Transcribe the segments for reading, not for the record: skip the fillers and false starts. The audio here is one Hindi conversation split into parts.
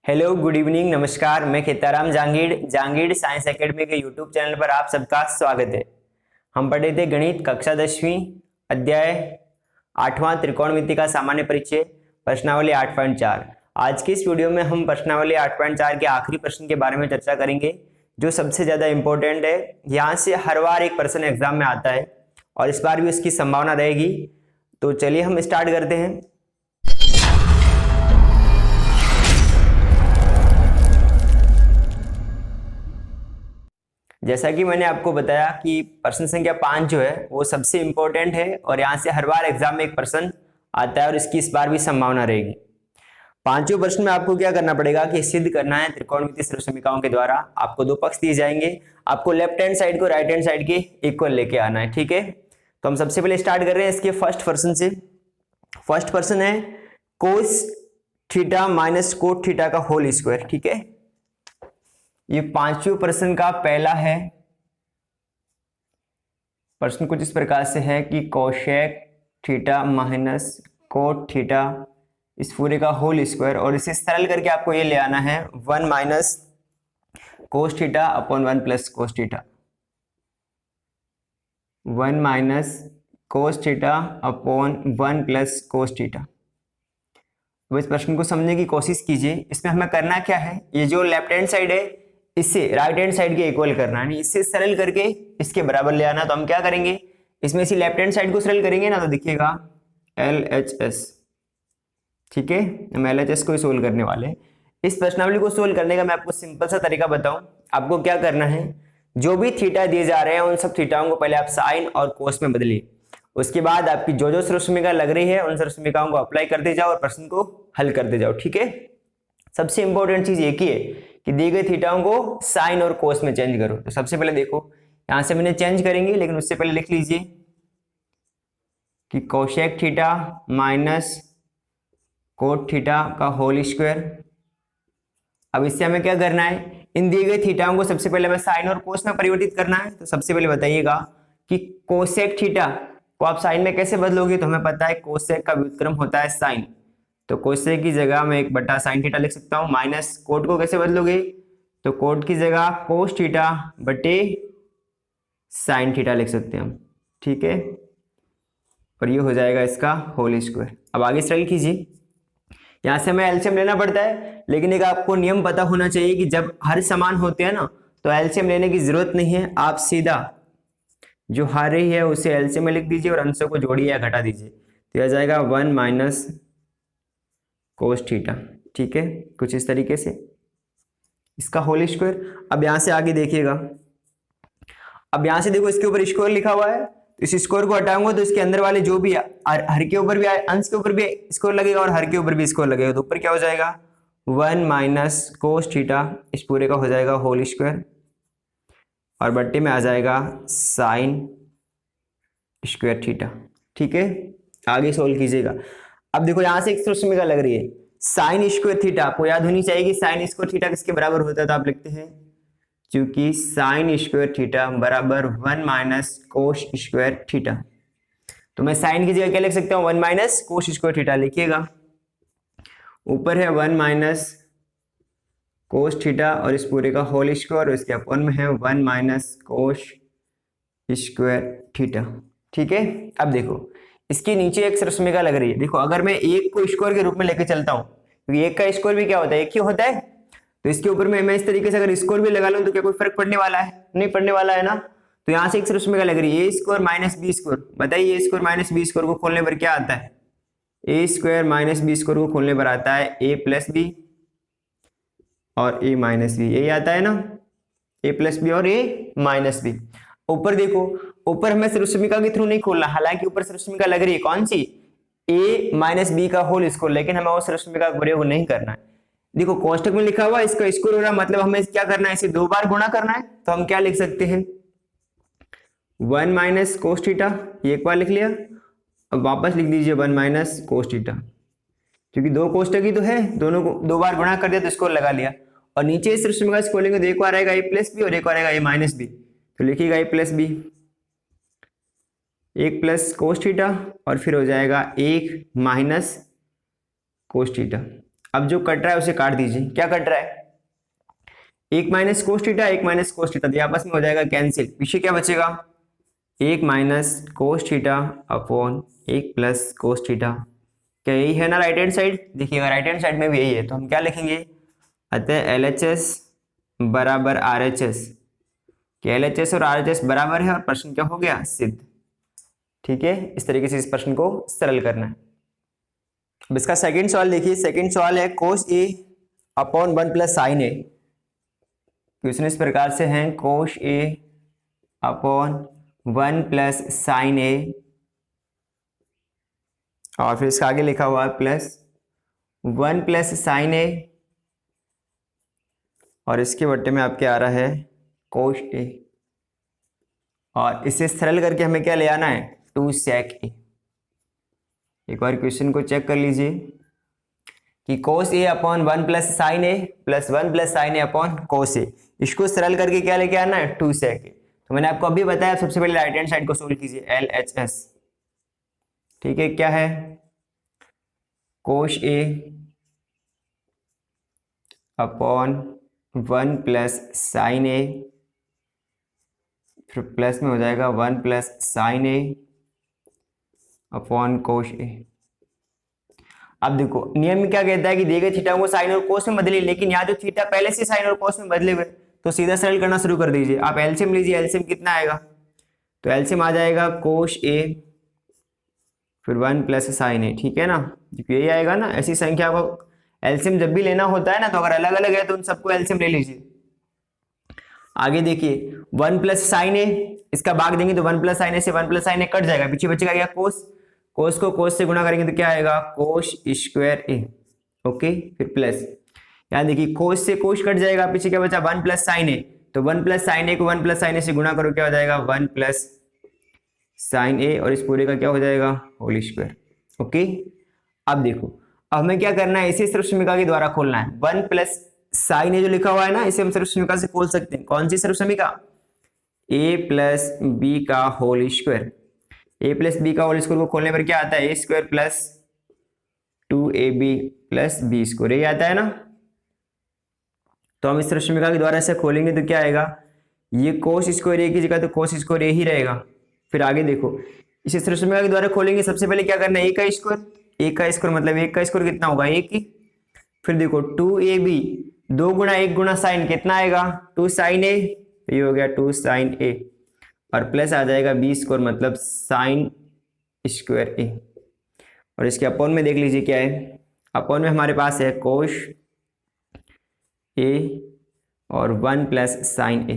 हेलो, गुड इवनिंग, नमस्कार। मैं खेताराम जहांगीर साइंस एकेडमी के यूट्यूब चैनल पर आप सबका स्वागत है। हम पढ़े थे गणित कक्षा 10वीं अध्याय 8वां त्रिकोणमिति का सामान्य परिचय प्रश्नावली 8.4। आज की इस वीडियो में हम प्रश्नावली 8.4 के आखिरी प्रश्न के बारे में चर्चा करेंगे जो सबसे ज्यादा इंपॉर्टेंट है। यहाँ से हर बार एक प्रश्न एग्जाम में आता है और इस बार भी उसकी संभावना रहेगी। तो चलिए हम स्टार्ट करते हैं। जैसा कि मैंने आपको बताया कि प्रश्न संख्या 5 जो है वो सबसे इंपॉर्टेंट है और यहाँ से हर बार एग्जाम में एक प्रश्न आता है और इसकी इस बार भी संभावना रहेगी। पांचों प्रश्न में आपको क्या करना पड़ेगा कि सिद्ध करना है त्रिकोणमितीय सर्वसमीकरणों के द्वारा। आपको दो पक्ष दिए जाएंगे, आपको लेफ्ट हैंड साइड को राइट हैंड साइड के इक्वल लेके आना है। ठीक है, तो हम सबसे पहले स्टार्ट कर रहे हैं इसके फर्स्ट प्रश्न से। फर्स्ट प्रश्न है कोस थीटा माइनस कोट थीटा का होल स्क्वायर। ठीक है, ये पांचवें प्रश्न का पहला है। प्रश्न कुछ इस प्रकार से है कि cosec theta minus cot theta इस पूरे का होल स्क्वायर, और इसे सरल करके आपको ये ले आना है 1 minus cos theta upon 1 plus cos theta, 1 minus cos theta upon 1 plus cos theta. अब इस प्रश्न को समझने की कोशिश कीजिए। इसमें हमें करना क्या है, ये जो लेफ्ट हैंड साइड है इससे राइट हैंड साइड के इक्वल करना है, इससे सरल करके इसके बराबर ले आना। तो हम क्या करेंगे, इसमें इसी लेफ्ट हैंड साइड को सरल करेंगे ना, तो दिखिएगा LHS। ठीक है, हम LHS को ही सोल्व करने वाले हैं। इस प्रश्नावली को सोल्व करने का मैं आपको सिंपल सा तरीका बताऊं। आपको क्या करना है, जो भी थीटा दिए जा रहे हैं उन सब थीटाओं को पहले आप साइन और कोस में बदलिए। उसके बाद आपकी जो जो सर्वसमीकरण लग रही है उन सर्वसमीकरणों को अप्लाई करते जाओ और प्रश्न को हल करते जाओ। ठीक है, सबसे इंपॉर्टेंट चीज एक ही है कि दिए गए थीटाओं को साइन और कोस में चेंज करो। तो सबसे पहले देखो, यहां से मैंने चेंज करेंगे, लेकिन उससे पहले लिख लीजिए कि cosec theta minus cot theta का होल स्क्वायर। अब इससे हमें क्या करना है, इन दिए गए थीटाओं को सबसे पहले हमें साइन और कोस में परिवर्तित करना है। तो सबसे पहले बताइएगा कि कोसेक थीटा को आप साइन में कैसे बदलोगे। तो हमें पता है कोसेक का व्युत्क्रम होता है साइन, तो कोसेक की जगह मैं 1 बटा साइन थीटा लिख सकता हूं। माइनस कोट को कैसे बदलोगे, तो कोट की जगह कोस थीटा बटे साइन थीटा लिख सकते हैं हम। ठीक है, और ये हो जाएगा इसका होल स्क्वायर। अब आगे सरल कीजिए, यहां से हमें एलसीएम लेना पड़ता है, लेकिन एक आपको नियम पता होना चाहिए कि जब हर समान होते हैं ना तो एलसीएम लेने की जरूरत नहीं है। आप सीधा जो हर रही है उसे एलसीएम में लिख दीजिए और अंशों को जोड़िए या घटा दीजिए। तो यह जाएगा 1 माइनस कोस थीटा। ठीक है, कुछ इस तरीके से इसका होल स्क्वायर। अब यहां से आगे देखिएगा, अब यहां से देखो इसके ऊपर स्क्वायर लिखा हुआ है, तो इस स्क्वायर को हटाऊंगा तो इसके अंदर वाले जो भी हर के ऊपर भी अंश के ऊपर भी स्क्वायर लगेगा और हर के ऊपर भी स्क्वायर लगेगा। तो ऊपर क्या हो जाएगा 1 माइनस कोस थीटा, इस पूरे का हो जाएगा होल स्क्वायर, और बट्टे में आ जाएगा साइन स्क्वायर थीटा। ठीक है, आगे सोल्व कीजिएगा। अब देखो यहां से एक सर्वसमीकरण लग रही है साइन स्क्वायर थीटा। आपको याद होनी चाहिए कि साइन स्क्वायर थीटा किसके बराबर होता है। तो आप लिखते हैं क्योंकि साइन स्क्वायर थीटा बराबर 1 माइनस कोस स्क्वायर थीटा। तो मैं साइन की जगह क्या लिख सकता हूं, 1 माइनस कोस स्क्वायर थीटा लिखिएगा। ऊपर है 1 माइनस कोस थीटा और इस पूरे का होल स्क्वायर, और इसके अपॉन में है 1 माइनस कोस स्क्वायर थीटा। ठीक है, अब देखो इसके नीचे एक सर्वसमीकरण लग रही है। देखो अगर मैं एक को स्क्वायर के रूप में लेके चलता हूं, क्योंकि एक का स्क्वायर भी क्या होता है, एक ही होता है, तो इसके ऊपर में मैं इस तरीके से अगर स्क्वायर भी लगा लूं तो क्या कोई फर्क पड़ने वाला है, नहीं पड़ने वाला है ना। तो यहां से एक सर्वसमीकरण लग रही है A square minus B square. बताइए ए स्क्वायर माइनस बी स्क्वायर को खोलने पर क्या आता है, A square minus B square को खोलने पर आता है ए प्लस बी और ए माइनस बी, यही आता है ना, ए प्लस बी और ए माइनस बी। ऊपर देखो, ऊपर हमें सर्वसमीकरण के थ्रू नहीं खोलना, हालांकि ऊपर सर्वसमीकरण लग रही है कौन सी, a माइनस बी का होल स्क्वायर, लेकिन हमें वो सर्वसमीकरण का प्रयोग नहीं करना है। देखो कोष्टक में लिखा हुआ है इसका स्क्वायर हो रहा है, मतलब हमें क्या करना है, इसे 2 बार गुणा करना है। तो हम क्या लिख सकते हैं 1 माइनस कोस थीटा, एक बार लिख लिया। अब वापस लिख दीजिए 1 माइनस कोस थीटा, क्योंकि दो कोष्टक ही तो है, दोनों को 2 बार गुणा कर दिया तो स्क्वायर लगा लिया। और नीचे इस सर्वसमीकरण को खोलेंगे तो एक बार आएगा a प्लस बी और एक बार आएगा a माइनस बी। तो लिखिएगा a plus B, 1 plus cos theta और फिर हो जाएगा 1 माइनस कोस थीटा। अब जो कट रहा है उसे काट दीजिए। क्या कट रहा है? 1 minus cos theta, 1 minus cos theta, तो आपस में हो जाएगा कैंसिल। पीछे क्या बचेगा? 1 minus cos theta upon 1 plus cos theta. क्या यही है ना राइट हैंड साइड? देखिएगा राइट हैंड साइड में भी यही है, तो हम क्या लिखेंगे? अतः LHS बराबर RHS। क्या LHS और RHS बराबर है और प्रश्न क्या हो गया? सिद्ध। ठीक है, इस तरीके से इस प्रश्न को सरल करना है। अब इसका सेकंड सवाल देखिए। सेकंड सवाल है कोस ए अपॉन 1 प्लस साइन ए। क्वेश्चन इस प्रकार से है, कोस ए अपॉन 1 प्लस साइन ए, और फिर इसका आगे लिखा हुआ है प्लस 1 प्लस साइन ए, और इसके बट्टे में आपके आ रहा है कोस ए, और इसे सरल करके हमें क्या ले आना है? 2 sec ए। एक बार क्वेश्चन को चेक कर लीजिए कि कोस ए अपॉन 1 प्लस साइन ए प्लस 1 प्लस साइन ए अपॉन कोस ए, इसको सरल करके क्या लेके आना है? 2 sec ए। तो मैंने आपको अभी बताया, सबसे पहले राइट हैंड साइड को सोल्व कीजिए, LHS। ठीक है, क्या है? कोस ए अपॉन 1 प्लस साइन ए, फिर प्लस में हो जाएगा 1 प्लस साइन ए अपॉन कोस ए। अब देखो नियम में क्या कहता है कि दिए गए थीटा को साइन और कोस में बदलिए, लेकिन यहाँ जो थीटा पहले से साइन और कोस में बदले हुए, तो सीधा सरल करना शुरू कर दीजिए। आप एलसीएम लीजिए, एलसीएम कितना आएगा? तो एलसीएम आ जाएगा कोस ए फिर 1 प्लस साइन ए। ठीक है ना, यही आएगा ना। ऐसी संख्या को एलसीएम जब भी लेना होता है ना, तो अगर अलग अलग है तो उन सबको एलसीएम ले लीजिए। आगे देखिए 1 प्लस साइन ए, इसका भाग देंगे तो 1 प्लस साइन ए से 1 प्लस साइन ए कट जाएगा, पीछे बचेगा क्या? कोस। कोस को कोस से गुणा करेंगे तो क्या आएगा? कोस स्क्वायर ए। ओके, फिर प्लस, यहाँ देखिए कोस से कोस कट जाएगा, पीछे क्या बचा? 1 प्लस साइन ए। तो 1 प्लस साइन ए को 1 प्लस साइन ए से गुणा करो, क्या हो जाएगा? 1 प्लस साइन ए, और इस पूरे का क्या हो जाएगा? Whole square. ओके, अब देखो, अब हमें क्या करना है? इसे सर्वसमीका के द्वारा खोलना है। 1 प्लस साइन ए जो लिखा हुआ है ना, इसे हम सर्वसमीका से खोल सकते हैं। कौन सी सर्वसमीका? ए प्लस बी का whole square. A plus B का होल स्क्वायर को खोलने पर क्या आता है? A square plus 2ab plus B square, यही आता है ना। तो हम इस सर्वसमीका के द्वारा इसे खोलेंगे तो क्या आएगा? ये कोस स्क्वायर ए की जगह तो कोस स्क्वायर ए ही रहेगा। फिर आगे देखो, इसे सर्वसमीका के द्वारा खोलेंगे, सबसे पहले क्या करना है? ए का स्क्वायर। ए का स्क्वायर मतलब 1 का स्क्वायर कितना होगा? 1 ही। फिर देखो 2ab, 2 गुणा 1 गुणा साइन कितना आएगा? 2 साइन ए, ये हो गया 2 साइन ए, और प्लस आ जाएगा बी स्क्वायर मतलब साइन स्क्वायर ए। और इसके अपॉन में देख लीजिए क्या है? अपॉन में हमारे पास है कोस ए और 1 प्लस साइन ए।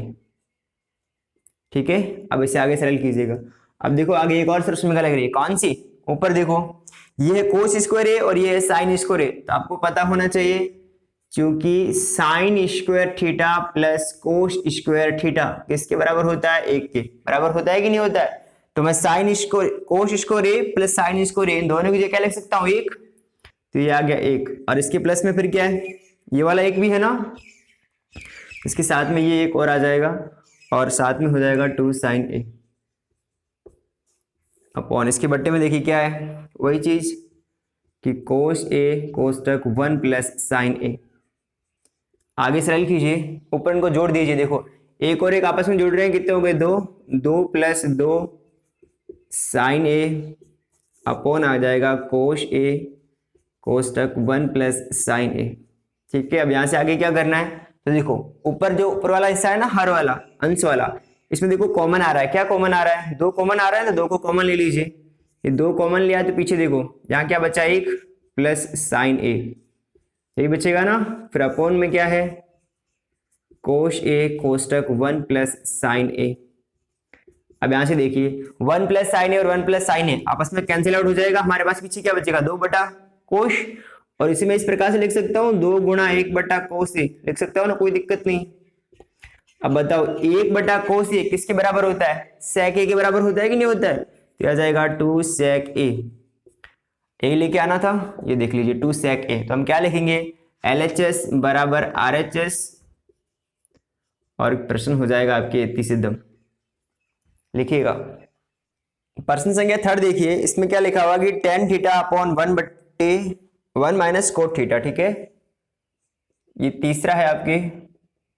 ठीक है, अब इसे आगे सरल कीजिएगा। अब देखो आगे एक और सर्वसमीका लग रही है, कौन सी? ऊपर देखो, ये है कोस स्क्वायर ए और ये है साइन स्क्वायर ए। तो आपको पता होना चाहिए, क्योंकि sine square theta plus cos square theta किसके बराबर होता है? 1 के बराबर होता है कि नहीं होता है? तो मैं sine square cos square A plus sine square ए, इन दोनों की जगह क्या लिख सकता हूँ? 1। तो ये आ गया 1, और इसके प्लस में फिर क्या है? ये वाला 1 भी है ना, इसके साथ में ये 1 और आ जाएगा, और साथ में हो जाएगा 2 साइन ए अपॉन, इसके बट्टे में देखिए क्या है? वही चीज कि कोस ए कोस तक 1 प्लस साइन ए। आगे सरल कीजिए, ऊपर इनको जोड़ दीजिए। देखो 1 और 1 आपस में जुड़ रहे हैं, कितने हो गए? 2, 2 प्लस 2 साइन ए अपॉन आ जाएगा कोस ए कोस तक 1 प्लस साइन ए। ठीक है, अब यहाँ से आगे क्या करना है? तो देखो ऊपर जो ऊपर वाला हिस्सा है ना, हर वाला अंश वाला, इसमें देखो कॉमन आ रहा है। क्या कॉमन आ रहा है? 2 कॉमन आ रहा है, तो 2 को कॉमन ले लीजिए। ये 2 कॉमन लिया तो पीछे देखो यहाँ क्या बचा? 1 प्लस साइन ए, यही बचेगा ना। फिर अपॉन में क्या है? कोस ए कोस तक 1 प्लस साइन ए। अब यहां से देखिए 1 प्लस साइन ए और 1 प्लस साइन ए आपस में कैंसिल आउट हो जाएगा, हमारे पास पीछे क्या बचेगा? 2 बटा कोस, और इसे मैं इस प्रकार से लिख सकता हूँ 2 गुणा 1 बटा कोस ए, लिख सकता हूँ ना, कोई दिक्कत नहीं। अब बताओ 1 बटा कोस ए किसके बराबर होता है? सेक ए के बराबर होता है कि नहीं होता है? तो आ जाएगा 2 सेक ए, यही लेके आना था, ये देख लीजिए 2 सेक ए। तो हम क्या लिखेंगे? LHS बराबर RHS, और प्रश्न हो जाएगा आपके इतनी सिद्धम। लिखिएगा प्रश्न संख्या 3 देखिए, इसमें क्या लिखा हुआ कि tan थीटा अपॉन 1 बट्टे 1 माइनस कोट थीटा, ठीक है। ये तीसरा है आपके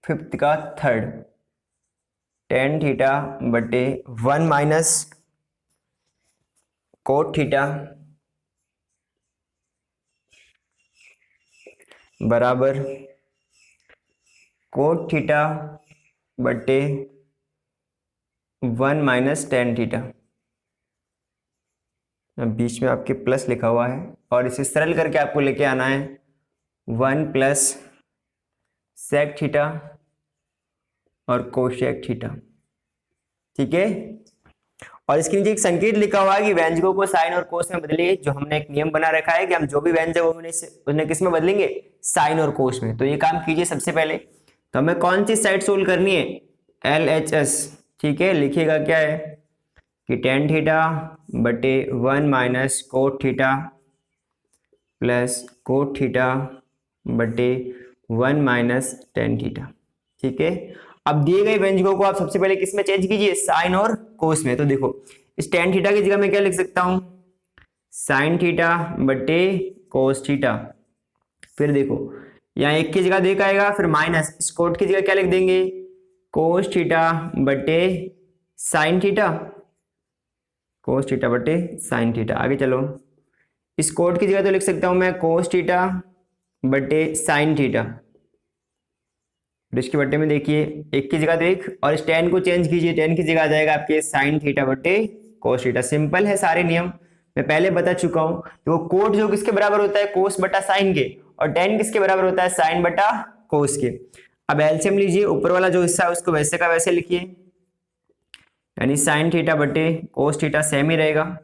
फिफ्थ का थर्ड, टेन थीटा बटे 1 माइनस कोट थीटा बराबर कोट थीटा बटे 1 माइनस टेन थीटा। बीच में आपके प्लस लिखा हुआ है और इसे सरल करके आपको लेके आना है 1 प्लस सेक थीटा और कोशेक थीटा, ठीक है। और इसके नीचे एक संकेत लिखा हुआ है कि व्यंजकों को साइन और कोस में बदलिए। जो हमने एक नियम बना रखा है कि हम जो भी व्यंजक उन्हें किस में बदलेंगे, साइन और कोस में। तो ये काम कीजिए सबसे पहले। तो हमें कौन सी साइड सोल्व करनी है, LHS, ठीक है। लिखिएगा क्या है कि टेन थीटा बटे 1 minus cot theta plus cot theta बटे 1 माइनस टेन थीटा, ठीक है। अब दिए गए व्यंजकों को आप सबसे पहले किस में चेंज कीजिए, साइन और कोस में। तो देखो इस टेन थीटा की जगह मैं क्या लिख सकता हूं, साइन थीटा बटे कोस थीटा। फिर देखो यहाँ एक की जगह देख आएगा, फिर माइनस इस कोट की जगह क्या लिख देंगे, कोस थीटा बटे साइन थीटा, कोस थीटा बटे साइन थीटा। आगे चलो, इस कोट की जगह तो लिख सकता हूं मैं कोस थीटा बटे साइन थीटा। इसके बट्टे में देखिए एक की जगह देख और इस टेन को चेंज कीजिए, टेन की जगह आ जाएगा आपके साइन थीटा बटे कोस थीटा। सिंपल है, सारे नियम मैं पहले बता चुका हूं। तो कोट जो किसके बराबर होता है, कोस बटा साइन के, और टेन किसके बराबर होता है, साइन बटा कोस के। अब एलसीएम लीजिए, ऊपर वाला जो हिस्सा है उसको वैसे का वैसे लिखिए, यानी साइन थीटा बटे कोस थीटा सेम ही रहेगा।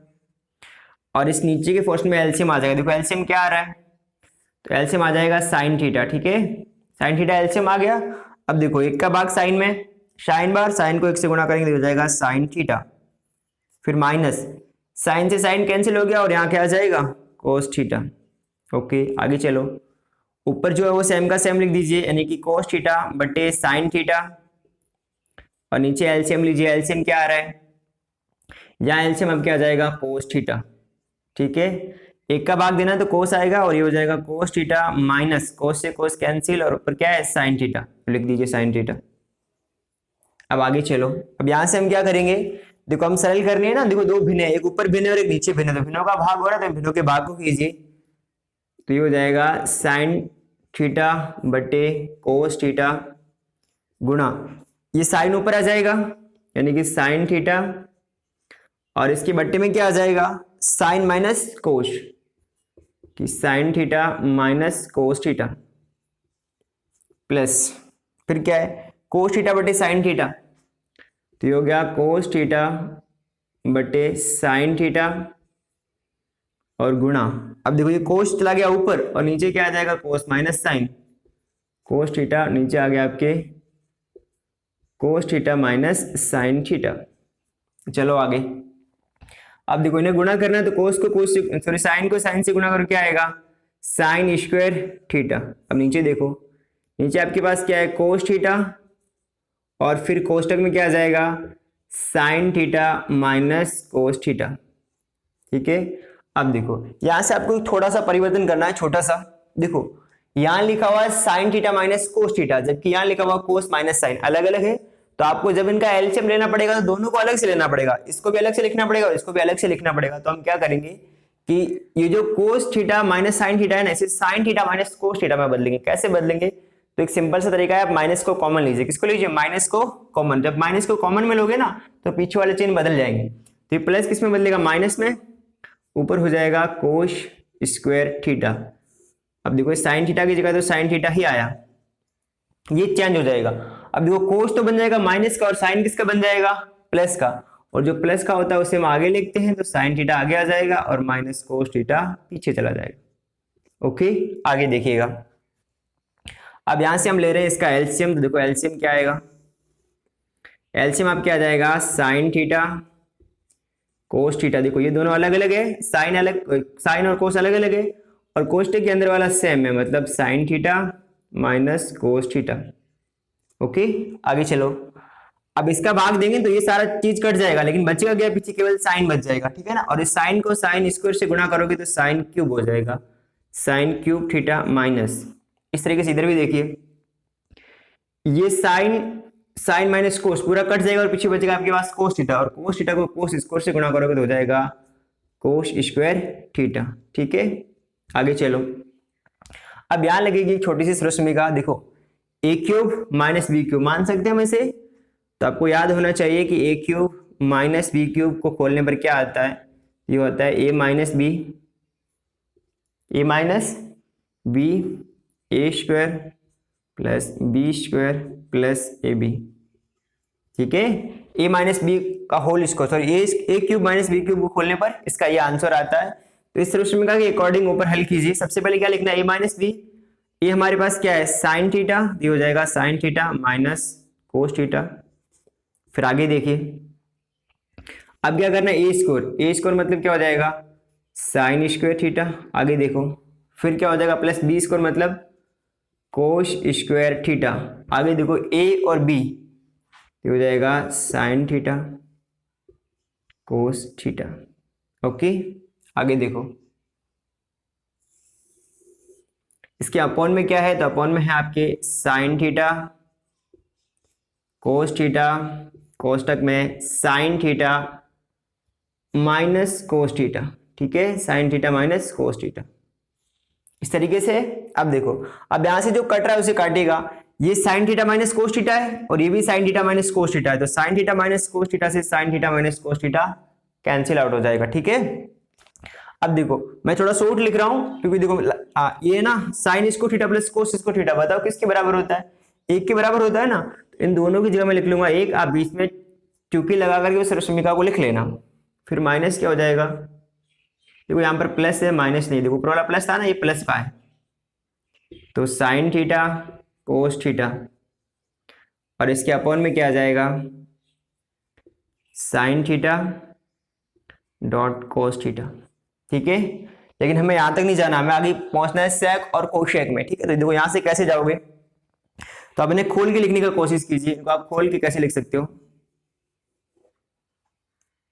और इस नीचे के पोर्शन में एलसीएम आ जाएगा। देखो एलसीएम क्या आ रहा है, तो एलसीएम आ जाएगा साइन थीटा, ठीक है। साइन थीटा एलसीएम आ गया। अब देखो एक का भाग साइन में, साइन बार साइन को एक से गुणा करेंगे तो हो जाएगा साइन थीटा, फिर माइनस साइन से साइन कैंसिल हो गया और यहाँ क्या आ जाएगा, कोस थीटा। ओके आगे चलो, ऊपर जो है वो सेम का सेम लिख दीजिए, यानी कि कोस थीटा बटे साइन थीटा, और नीचे एलसीएम लीजिए। एलसीएम क्या आ रहा है, यहाँ एलसीएम अब क्या आ जाएगा, कोस थीटा, ठीक है। एक का भाग देना तो कोस आएगा और ये हो जाएगा कोस थीटा माइनस कोस से कोस कैंसिल और ऊपर क्या है साइन थीटा, लिख दीजिए साइन थीटा। अब आगे चलो, अब यहां से हम क्या करेंगे, देखो हम सरल करनी है ना। देखो दो भिन्न है, एक ऊपर भिन्न और एक नीचे भिन्न, तो भिन्नों का भाग हो रहा है तो भिन्नों के भाग को कीजिए। तो ये हो जाएगा साइन थीटा बटे कोस थीटा गुणा, ये साइन ऊपर आ जाएगा यानी कि साइन थीटा, और इसके बट्टे में क्या आ जाएगा, साइन माइनस कोस, कि sign theta minus cos theta plus फिर क्या है कोस थीटा बटे साइन थीटा, तो ये हो गया कोस थीटा बटे साइन थीटा और गुणा। अब देखो ये कोस चला गया ऊपर और नीचे क्या आ जाएगा, cos minus sine, cos theta नीचे आ गया आपके cos theta minus sine theta. चलो आगे, अब देखो इन्हें गुणा करना है तो कोस को कोस से, सॉरी साइन को साइन से गुणा करो, क्या आएगा साइन स्क्वायर थीटा। अब नीचे देखो, नीचे आपके पास क्या है कोस थीटा और फिर कोष्टक में क्या आ जाएगा sign theta minus cos theta, ठीक है। अब देखो यहां से आपको थोड़ा सा परिवर्तन करना है, छोटा सा। देखो यहां लिखा हुआ है sign theta minus cos theta, जबकि यहां लिखा हुआ कोस माइनस साइन, अलग अलग है। तो आपको जब इनका एलसीएम लेना पड़ेगा तो दोनों को अलग से लेना पड़ेगा, इसको भी अलग से लिखना पड़ेगा और इसको भी अलग से लिखना पड़ेगा। तो हम क्या करेंगे कि ये जो कोस थीटा माइनस साइन थीटा है ना, इसे sign theta minus cos theta में बदलेंगे। कैसे बदलेंगे, तो एक सिंपल सा तरीका है, आप माइनस को कॉमन लीजिए। किसको लीजिए, माइनस को कॉमन। जब माइनस को कॉमन में लोगे ना तो पीछे वाले चिन्ह बदल जाएंगे। तो ये प्लस किस में बदलेगा, माइनस में, ऊपर हो जाएगा कोस स्क्वायर थीटा। अब देखो साइन थीटा की जगह तो साइन थीटा ही आया, ये चेंज हो जाएगा। अब देखो कोस तो बन जाएगा माइनस का और साइन किसका बन जाएगा, प्लस का, और जो प्लस का होता है उसे हम आगे लिखते हैं, तो साइन थीटा आगे आ जाएगा और माइनस कोस थीटा पीछे चला जाएगा। ओके आगे देखिएगा, अब यहां से हम ले रहे हैं इसका एलसीएम। तो देखो एलसीएम क्या आएगा, एलसीएम आप क्या आ जाएगा साइन थीटा कोस थीटा। देखो ये दोनों अलग अलग है, साइन अलग, साइन और कोस अलग अलग है, और कोष्टक के अंदर वाला सेम है, मतलब sign theta minus cos theta. Okay आगे चलो, अब इसका भाग देंगे तो ये सारा चीज कट जाएगा, लेकिन बचेगा क्या, पीछे केवल साइन बच जाएगा, ठीक है ना। और इस साइन को साइन स्क्वायर से गुणा करोगे तो साइन क्यूब हो जाएगा, साइन क्यूब थीटा माइनस, इस तरीके से इधर भी देखिए, ये साइन माइनस कोस पूरा कट जाएगा और पीछे बचेगा आपके पास कोस थीटा, और कोस थीटा को कोस स्क्वायर से गुणा करोगे तो हो जाएगा कोस स्क्वायर थीटा। ठीक है, आगे चलो। अब यहां लगेगी छोटी सी रश्मिका, देखो ए क्यूब माइनस बी क्यूब मान सकते हैं हम इसे, तो आपको याद होना चाहिए कि A cube minus B cube को खोलने पर क्या आता है, ये होता है A minus B A square plus B square plus A B. ठीक है, ए माइनस बी का whole square, sorry A cube minus B cube को खोलने पर इसका ये आंसर आता है। तो इस रश्मिका के अकॉर्डिंग ऊपर हल कीजिए। सबसे पहले क्या लिखना है, ए माइनस बी, ये हमारे पास क्या है साइन थीटा, ये हो जाएगा sign theta minus cos theta. फिर आगे देखिए, अब क्या करना है ए स्क्वायर मतलब क्या हो जाएगा साइन स्क्वायर थीटा। आगे देखो, फिर क्या हो जाएगा प्लस बी स्क्वायर मतलब कोस स्क्वायर थीटा। आगे देखो ए और बी, ये हो जाएगा sine theta cos theta. Okay, आगे देखो, इसके अपॉन में क्या है, तो अपॉन में है आपके साइन थीटा कोस थीटा, कोष्टक में sign theta minus cos theta. ठीक है, sign theta minus cos theta, इस तरीके से। अब देखो, अब यहां से जो कट रहा है उसे काटेगा, ये sine theta minus cos theta है और ये भी sine theta minus cos theta है, तो sine theta minus cos theta से sine theta minus cos theta cancel out हो जाएगा। ठीक है, अब देखो मैं थोड़ा शॉर्ट लिख रहा हूं क्योंकि देखो ये ना साइन इसको थीटा प्लस कोस इसको थीटा, बताओ किसके बराबर होता है, एक के बराबर होता है ना। तो इन दोनों की जगह मैं लिख लूंगा एक, आप बीच में चूकी लगा करके उस रश्मिका को लिख लेना। फिर माइनस क्या हो जाएगा, देखो यहाँ पर प्लस है माइनस नहीं, देखो ऊपर वाला प्लस था ना, ये प्लस का है, तो साइन थीटा कोस थीटा और इसके अपॉन में क्या आ जाएगा sine theta dot cos theta. ठीक है, लेकिन हमें यहां तक नहीं जाना, हमें आगे पहुंचना है सेक और कोशेक में। ठीक है, तो देखो यहां से कैसे जाओगे, तो आप इन्हें खोल के लिखने की कोशिश कीजिए। इनको आप खोल के कैसे लिख सकते हो,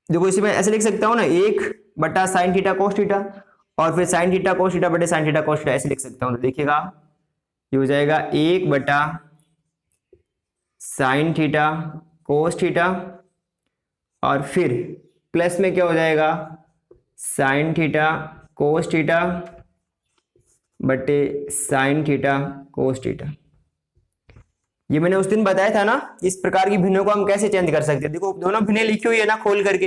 देखो इसी में ऐसे लिख सकता हूं ना, एक बटा साइन थीटा कोस थीटा और फिर साइन थीटा कोस थीटा बटे साइन थीटा कोस थीटा, ऐसे लिख सकता हूं। तो देखिएगा ये हो जाएगा एक बटा साइन थीटा कोस थीटा और फिर प्लस में क्या हो जाएगा साइन थीटा कोस थीटा बटे साइन थीटा कोस थीटा। ये मैंने उस दिन बताया था ना, इस प्रकार की भिन्नों को हम कैसे चेंज कर सकते हैं। देखो दोनों भिन्नें लिखी हुई है ना खोल करके,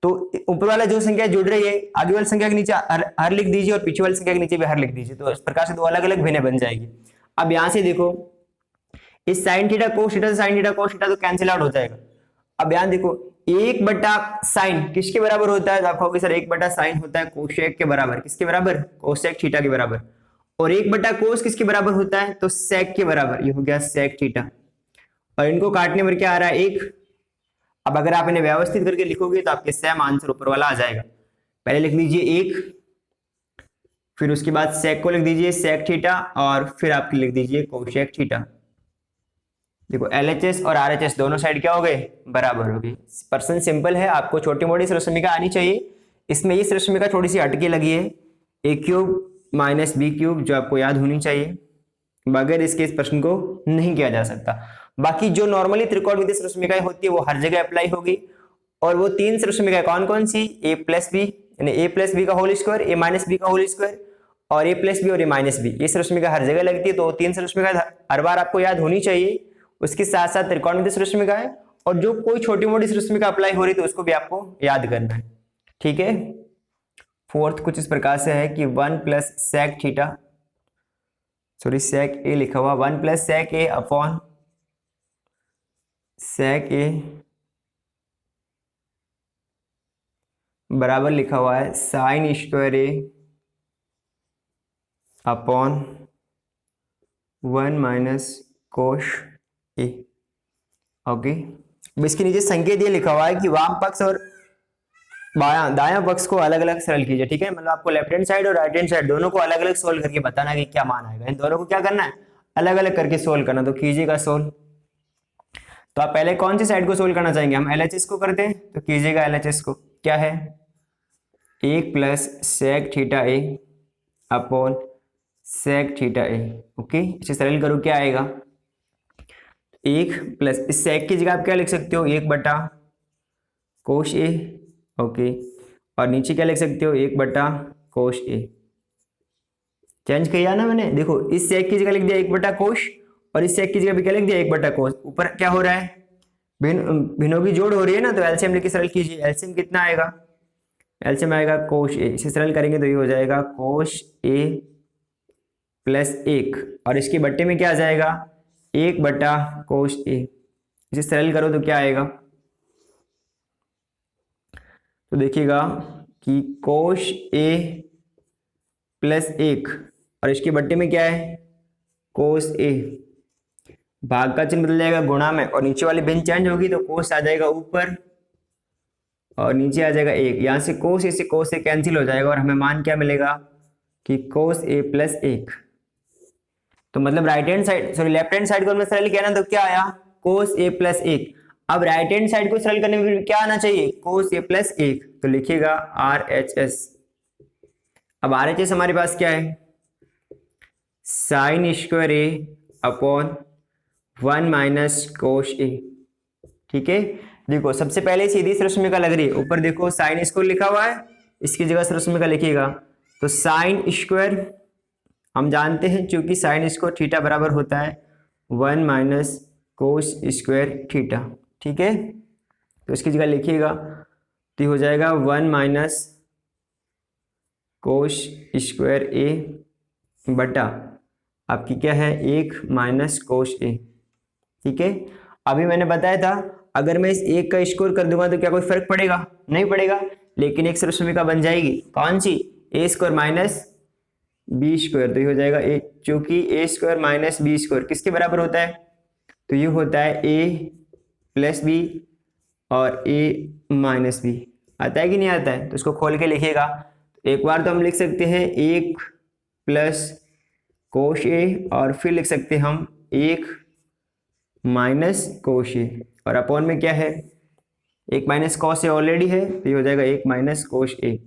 तो ऊपर वाला जो संख्या जुड़ रही है आगे वाली संख्या के नीचे हर लिख दीजिए और पीछे वाली संख्या के नीचे भी हर लिख दीजिए, तो इस प्रकार से दो अलग अलग भिन्नें बन जाएगी। अब यहां से देखो इस साइन थीटा कोस थीटा से साइन थीटा कोस थीटा तो कैंसिल आउट हो जाएगा। अब यहां देखो एक बटा साइन किसके बराबर होता है, तो आप कहोगे सर एक बटा साइन होता है कोशेक के बराबर, किसके बराबर कोसेक थीटा के बराबर, और एक बटा कोस किसके बराबर होता है तो सेक के बराबर, ये हो गया सेक थीटा। और इनको काटने पर क्या आ रहा है एक। अब अगर आप इन्हें व्यवस्थित करके लिखोगे तो आपके सेम आंसर ऊपर वाला आ जाएगा। पहले लिख लीजिए एक, फिर उसके बाद सेक को लिख दीजिए सेक थीटा और फिर आप लिख दीजिए कोशेक थीटा। देखो LHS और RHS दोनों साइड क्या हो गए बराबर हो गए। पर्सन सिंपल है, आपको छोटी मोटी रश्मिका आनी चाहिए। इसमें इस रश्मिका थोड़ी सी हटके लगी है, ए क्यूब माइनस बी क्यूब, जो आपको याद होनी चाहिए, बगैर इसके इस प्रश्न को नहीं किया जा सकता। बाकी जो नॉर्मली त्रिकोणमितीय रश्मिकाएं होती है वो हर जगह अप्लाई होगी। और वो तीन रश्मिकाएं कौन कौन सी, ए प्लस बी यानी ए प्लस बी का whole square, A minus B का होल स्क्वायर और ए प्लस बी और ए माइनस बी, ये रश्मिका हर जगह लगती है। तो तीन रश्मिकाएं हर बार आपको याद होनी चाहिए। उसके साथ साथ त्रिकोणमितीय रश्मिकाएं और जो कोई छोटी मोटी रश्मिका अप्लाई हो रही तो उसको भी आपको याद करना है। ठीक है, फोर्थ कुछ इस प्रकार से है कि 1 plus sec theta, sorry sec A लिखा हुआ, 1 प्लस सेक ए अपॉन सेक ए बराबर लिखा हुआ है साइन स्क्वायर ए अपॉन 1 माइनस कोश ए। ओके, इसके नीचे संकेत ये लिखा हुआ है कि वाम पक्ष और दायां पक्ष को अलग अलग सरल कीजिए। ठीक है, मतलब आपको लेफ्ट हैंड साइड और राइट हैंड साइड दोनों को अलग अलग सोल्व करके बताना है कि क्या मान आएगा। इन दोनों को क्या करना है अलग अलग करके सोल्व करना। तो कीजिएगा सोल्व। तो आप पहले कौन सी साइड को सोल्व करना चाहेंगे, हम LHS को करते हैं, तो कीजिएगा LHS को। क्या है 1 प्लस सेक थीटा ए अपॉन सेक थीटा ए। ओके, इसे सरल करो, क्या आएगा? 1 प्लस इस सेक की जगह आप क्या लिख सकते हो? 1 बटा कोश ए। ओके, और नीचे क्या लिख सकते हो? 1 बटा कोश ए। चेंज किया ना मैंने, देखो इस सेक की जगह लिख दिया 1 बटा कोश, और इस सेक की जगह भी क्या लिख दिया? 1 बटा कोश। ऊपर क्या हो रहा है? भिन्नों की जोड़ हो रही है ना, तो एलसीएम लेके सरल कीजिए। एलसीएम कितना आएगा? एलसीएम आएगा कोश ए। इसे सरल करेंगे तो ये हो जाएगा कोश ए प्लस 1, और इसके बट्टे में क्या आ जाएगा? 1 बटा कोश ए। इसे सरल करो तो क्या आएगा? तो देखिएगा कि कोश ए प्लस 1, और इसके बट्टे में क्या है? कोस ए। भाग का चिन्ह बदल जाएगा गुणा में, और नीचे वाली भिन्न चेंज होगी, तो कोस आ जाएगा ऊपर और नीचे आ जाएगा 1। यहाँ से कोस ए कैंसिल हो जाएगा, और हमें मान क्या मिलेगा? कि कोस ए प्लस 1। तो मतलब right hand side, sorry left hand side को हमने सरल किया ना, तो क्या आया? कोस ए प्लस 1। अब राइट हैंड साइड को सरल करने में क्या आना चाहिए? कोस ए प्लस 1। तो लिखिएगा आर एच एस। अब आर एच एस हमारे पास क्या है? साइन स्क्वायर ए अपॉन 1 माइनस कोश ए। ठीक है, देखो सबसे पहले सीधी सरस्वमिका लग रही है, ऊपर देखो साइन स्क्वायर लिखा हुआ है, इसकी जगह सरस्वमिका लिखिएगा। तो साइन स्क्वायर हम जानते हैं, चूंकि साइन स्क्वायर थीटा बराबर होता है 1 माइनस कोस स्क्वायर थीटा। ठीक है, तो इसकी जगह लिखिएगा, तो हो जाएगा 1 माइनस कोस स्क्वायर ए बटा आपकी क्या है? 1 माइनस कोस ए। ठीक है, अभी मैंने बताया था अगर मैं इस 1 का स्क्वायर कर दूंगा तो क्या कोई फर्क पड़ेगा? नहीं पड़ेगा, लेकिन एक सरस्वमिका बन जाएगी, कौन सी? ए स्क्वायर माइनस बी स्क्वायर। तो ये हो जाएगा ए, चूंकि ए स्क्वायर माइनस बी स्क्वायर किसके बराबर होता है? तो ये होता है ए प्लस बी और ए माइनस बी। आता है कि नहीं आता है? तो इसको खोल के लिखिएगा। एक बार तो हम लिख सकते हैं 1 प्लस कोश ए, और फिर लिख सकते हैं हम 1 माइनस कोश ए, और अपॉन में क्या है? 1 माइनस कॉस ए ऑलरेडी है, तो ये हो जाएगा 1 माइनस कोश ए।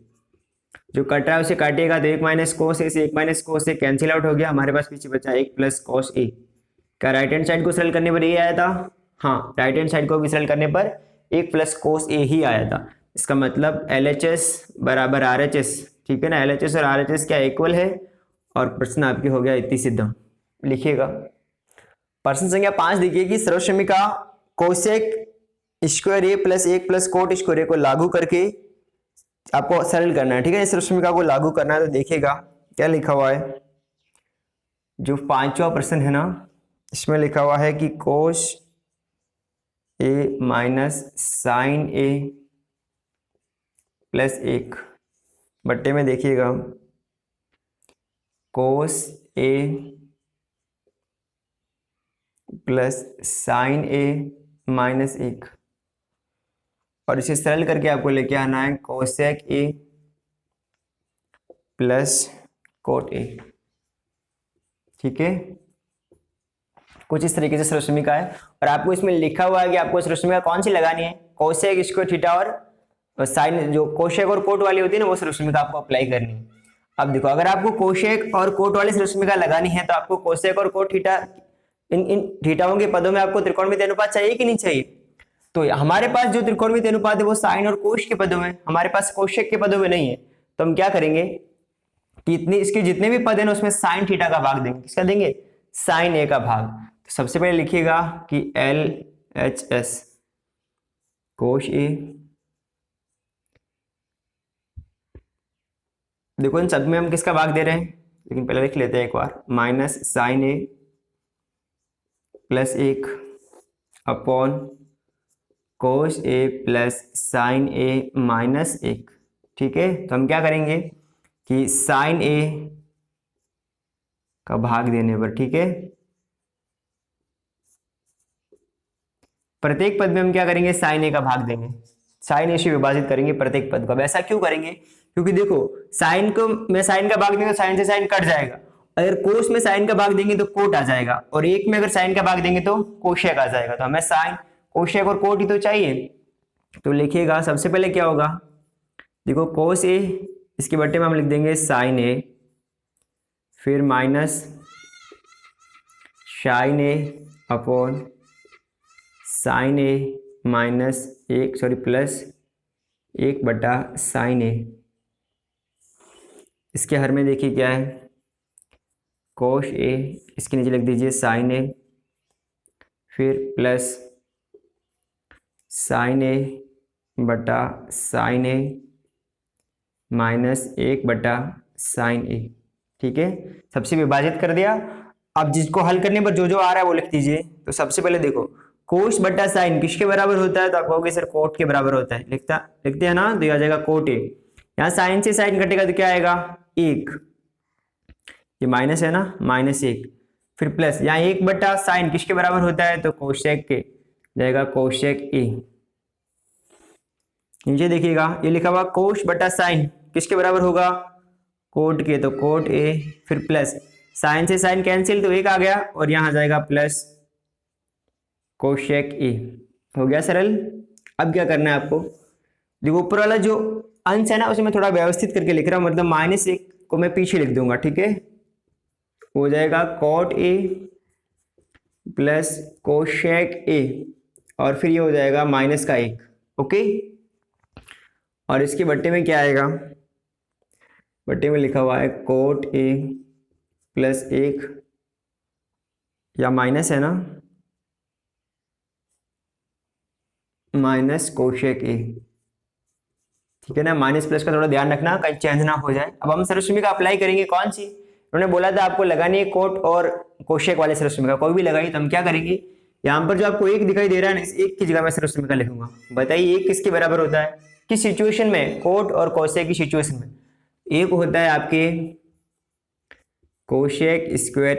जो कट रहा है उसे काटिएगा, तो 1 माइनस कोस ए से 1 माइनस कोस ए कैंसिल आउट हो गया, हमारे पास पीछे बचा 1 प्लस कॉस ए। क्या राइट हैंड साइड को सरल करने पर ये आया था? हाँ, राइट हैंड साइड को भी सरल करने पर 1 प्लस कोस ए ही आया था। इसका मतलब LHS बराबर RHS। ठीक है ना, LHS और RHS क्या इक्वल है? और प्रश्न आपकी हो गया इतनी सिद्ध। लिखिएगा प्रश्न संख्या 5 देखिए कि सर्वसमीका cosec square A plus 1 plus coat square ए को लागू करके आपको सरल करना है। ठीक है, इस सर्वसमीका को लागू करना है, तो देखिएगा क्या लिखा हुआ है। जो 5वां प्रश्न है ना, इसमें लिखा हुआ है कि कोस ए माइनस साइन ए प्लस 1 बट्टे में देखिएगा कोस ए प्लस साइन ए माइनस 1, और इसे सरल करके आपको लेके आना है कोसेक ए प्लस कोट ए। ठीक है, कुछ इस तरीके से सर्वसमीका है, और आपको इसमें लिखा हुआ है कि आपको सर्वसमीका कौन सी लगानी है? कोसेक स्क्वायर थीटा और साइन, जो कोसेक और कोट वाली होती है ना, वो सर्वसमीका आपको अप्लाई करनी है। अब देखो, अगर आपको कोसेक और कोट वाली सर्वसमीका लगानी है, तो आपको कोसेक और कोट थीटा, इन थीटाओं के पदों में आपको त्रिकोणमितीय अनुपात चाहिए कि नहीं चाहिए? तो हमारे पास जो त्रिकोणमितीय अनुपात है वो साइन और कोश के पदों में, हमारे पास कोसेक के पदों में नहीं है। तो हम क्या करेंगे कि इतनी इसके जितने भी पद है ना, उसमें साइन थीटा का भाग देंगे। किसका देंगे? साइन ए का भाग। तो सबसे पहले लिखिएगा कि LHS कोश ए, देखो इन सब में हम किसका भाग दे रहे हैं, लेकिन पहले लिख लेते हैं एक बार, माइनस साइन ए प्लस 1 अपॉन कोस ए प्लस साइन ए माइनस 1। ठीक है, तो हम क्या करेंगे कि साइन ए का भाग देने पर, ठीक है, प्रत्येक पद में हम क्या करेंगे? साइन ए का भाग देंगे, साइन ए से विभाजित करेंगे प्रत्येक पद को। ऐसा क्यों करेंगे? क्योंकि देखो साइन को मैं साइन का भाग देंगे तो साइन से साइन कट जाएगा, अगर कोस में साइन का भाग देंगे तो कोट आ जाएगा, और एक में अगर साइन का भाग देंगे तो कोशेक आ जाएगा। तो हमें साइन, कोशेक और कोट ही तो चाहिए। तो लिखिएगा सबसे पहले क्या होगा, देखो कोस ए, इसके बट्टे में हम लिख देंगे साइन ए, फिर माइनस साइन ए अपॉन साइन ए माइनस एक सॉरी प्लस 1/sin ए। इसके हर में देखिए क्या है, कोश ए, इसके नीचे लिख दीजिए साइन ए, फिर प्लस साइन ए बटा साइन ए माइनस 1/sin ए। ठीक है, सबसे विभाजित कर दिया। अब जिसको हल करने पर जो जो आ रहा है वो लिख दीजिए। तो सबसे पहले देखो, कोस बटा साइन किसके बराबर होता है, तो आप कहोगे सर कोट के बराबर होता है। लिखते हैं ना, तो ये आ जाएगा कोट ए। यहाँ साइन से साइन कटेगा तो क्या आएगा, 1, ये माइनस है ना, -1, फिर प्लस यहाँ 1/sin किसके बराबर होता है, तो कोशेक के, जाएगा कोशेक ए। नीचे देखिएगा ये लिखा हुआ कोश बटा साइन किसके बराबर होगा, कोट के, तो कोट ए, फिर प्लस साइन से साइन कैंसिल तो 1 आ गया, और यहाँ आ जाएगा प्लस कोशेक ए। हो गया सरल। अब क्या करना है आपको, देखो ऊपर वाला जो अंश है ना उसे मैं थोड़ा व्यवस्थित करके लिख रहा हूँ, मतलब -1 को मैं पीछे लिख दूंगा। ठीक है, हो जाएगा कोट ए प्लस कोशेक ए, और फिर ये हो जाएगा -1। ओके, और इसके बट्टे में क्या आएगा, बट्टे में लिखा हुआ है कोट ए प्लस 1, या माइनस है ना, माइनस कोशेक ए। ठीक है ना, माइनस प्लस का थोड़ा ध्यान रखना कहीं चेंज ना हो जाए। अब हम सर्वसमीका अप्लाई करेंगे, कौन सी, उन्होंने बोला था आपको लगानी है कोट और कोशेक वाले सर्वसमीका, कोई भी लगाई। तो हम क्या करेंगे, यहाँ पर जो आपको 1 दिखाई दे रहा है ना, इस 1 की जगह मैं सर्वसमीका लिखूंगा। बताइए 1 किसके बराबर होता है, किस सिचुएशन में, कोट और कोशेक की सिचुएशन में। 1 होता है आपके cosec square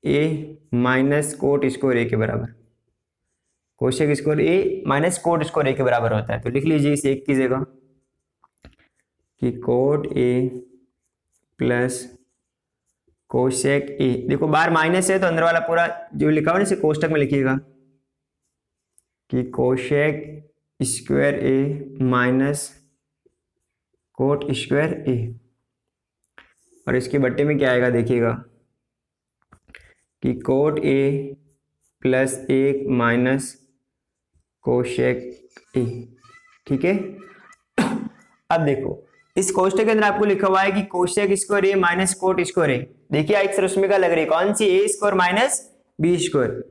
A minus cot square ए के बराबर, cosec square A minus cot square ए के बराबर होता है। तो लिख लीजिए इस 1 की जगह कि कोट ए प्लस कोशेक ए। देखो बाहर माइनस है तो अंदर वाला पूरा जो लिखा हुआ है इसे कोष्टक में लिखिएगा कि cosec square A minus cot square A, और इसके बट्टे में क्या आएगा देखिएगा कि cot A plus 1 minus cosec A. ठीक है, अब देखो इस कोष्टक के अंदर आपको लिखा हुआ है कि cosec square A minus cot square ए। देखिए एक सर्वसमीका लग रही है, कौन सी, ए स्क्वायर माइनस बी स्क्वायर।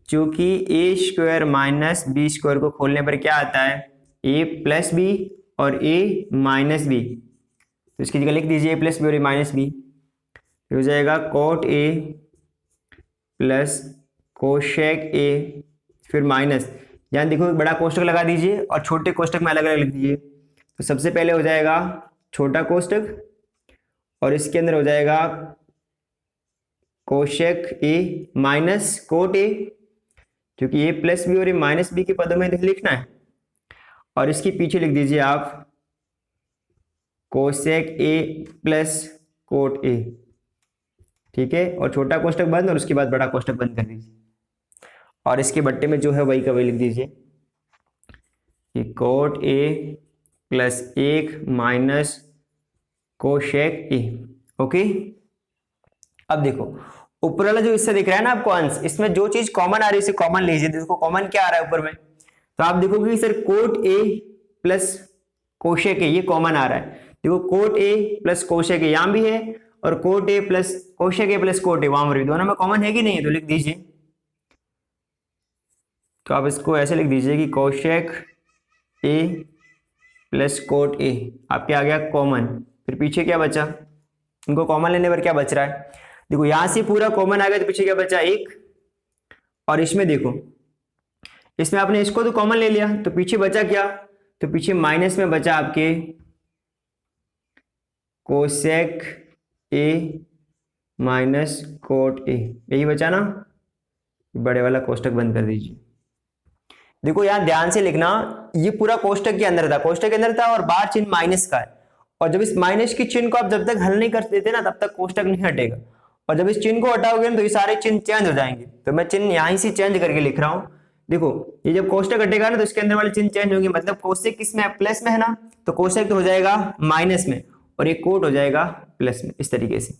चूंकि ए स्क्वायर माइनस बी स्क्वायर को खोलने पर क्या आता है, ए प्लस बी और ए माइनस बी। तो इसकी जगह लिख दीजिए ए प्लस बी और ए माइनस बी। हो जाएगा cot A plus cosec A, फिर माइनस, यहाँ देखो एक बड़ा कोष्टक लगा दीजिए और छोटे कोष्टक में अलग अलग लिख दीजिए। तो सबसे पहले हो जाएगा छोटा कोष्टक, और इसके अंदर हो जाएगा cosec A minus cot A, क्योंकि ए प्लस बी और ए माइनस बी के पदों में लिखना है। और इसके पीछे लिख दीजिए आप कोशेक ए प्लस कोट ए। ठीक है, और छोटा कोष्टक बंद और उसके बाद बड़ा कोष्टक बंद कर दीजिए, और इसके बट्टे में जो है वही का वही लिख दीजिए कि cot A plus 1 minus cosec A. Okay, अब देखो ऊपर वाला जो हिस्सा दिख रहा है ना आपको अंश, इसमें जो चीज कॉमन आ रही है उसे कॉमन लीजिए। देखो कॉमन क्या आ रहा है ऊपर में, तो आप देखोगे sir cot A plus cosec A ये कॉमन आ रहा है। देखो cot A plus cosec A यहाँ भी है, और cot A plus cosec A plus cot A वहां पर भी, दोनों में कॉमन है कि नहीं है, तो लिख दीजिए। तो आप इसको ऐसे लिख दीजिए कि कोशेक ए प्लस कोट ए आपके आ गया कॉमन। फिर पीछे क्या बचा, इनको कॉमन लेने पर क्या बच रहा है, देखो यहां से पूरा कॉमन आ गया तो पीछे क्या बचा 1, और इसमें देखो इसमें आपने इसको तो कॉमन ले लिया तो पीछे बचा क्या, तो पीछे माइनस में बचा आपके cosec A minus cot A, यही बचा ना। बड़े वाला कोष्टक बंद कर दीजिए। देखो यहां ध्यान से लिखना, ये पूरा कोष्टक के अंदर था, कोष्टक के अंदर था और बाहर चिन्ह माइनस का है, और जब इस माइनस की चिन्ह को आप जब तक हल नहीं कर देते ना तब तक कोष्टक नहीं हटेगा, और जब इस चिन्ह को हटाओगे ना तो ये सारे चिन्ह चेंज हो जाएंगे। तो मैं चिन्ह यहीं से चेंज करके लिख रहा हूं। देखो ये जब कोष्टक हटेगा ना तो इसके अंदर वाले चिन्ह चेंज होंगे, मतलब कोष्टक किसमें प्लस में है ना, तो कोष्टक तो हो जाएगा माइनस में और एक कोट हो जाएगा प्लस में, इस तरीके से।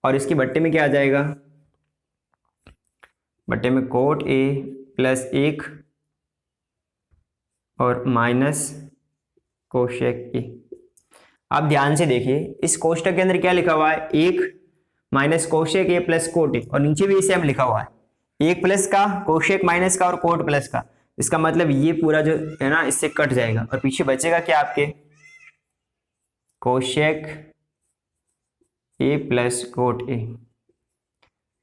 और इसकी बट्टे में क्या आ जाएगा, बट्टे में कोट ए प्लस 1 और माइनस कोशेक ए। आप ध्यान से देखिए इस कोष्टक के अंदर क्या लिखा हुआ है, 1 minus cosec A plus cot ए, और नीचे भी सेम लिखा हुआ है, 1 प्लस का, कोशेक माइनस का और कोट प्लस का। इसका मतलब ये पूरा जो है ना इससे कट जाएगा और पीछे बचेगा क्या आपके, कोशेक ए प्लस कोट ए,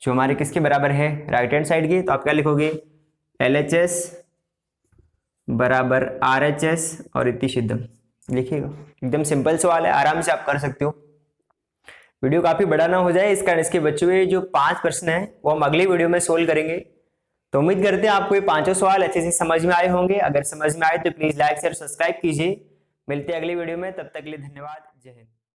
जो हमारे किसके बराबर है, राइट हैंड साइड की। तो आप क्या लिखोगे, LHS बराबर RHS और इतिशिद्धम लिखिएगा। एकदम सिंपल सवाल है, आराम से आप कर सकते हो। वीडियो काफी बड़ा ना हो जाए इस कारण इसके बचे हुए जो 5 प्रश्न हैं वो हम अगली वीडियो में सोल्व करेंगे। तो उम्मीद करते हैं आपको ये 5 सवाल अच्छे से समझ में आए होंगे। अगर समझ में आए तो प्लीज लाइक शेयर सब्सक्राइब कीजिए। मिलते हैं अगली वीडियो में, तब तक के लिए धन्यवाद। जय हिंद।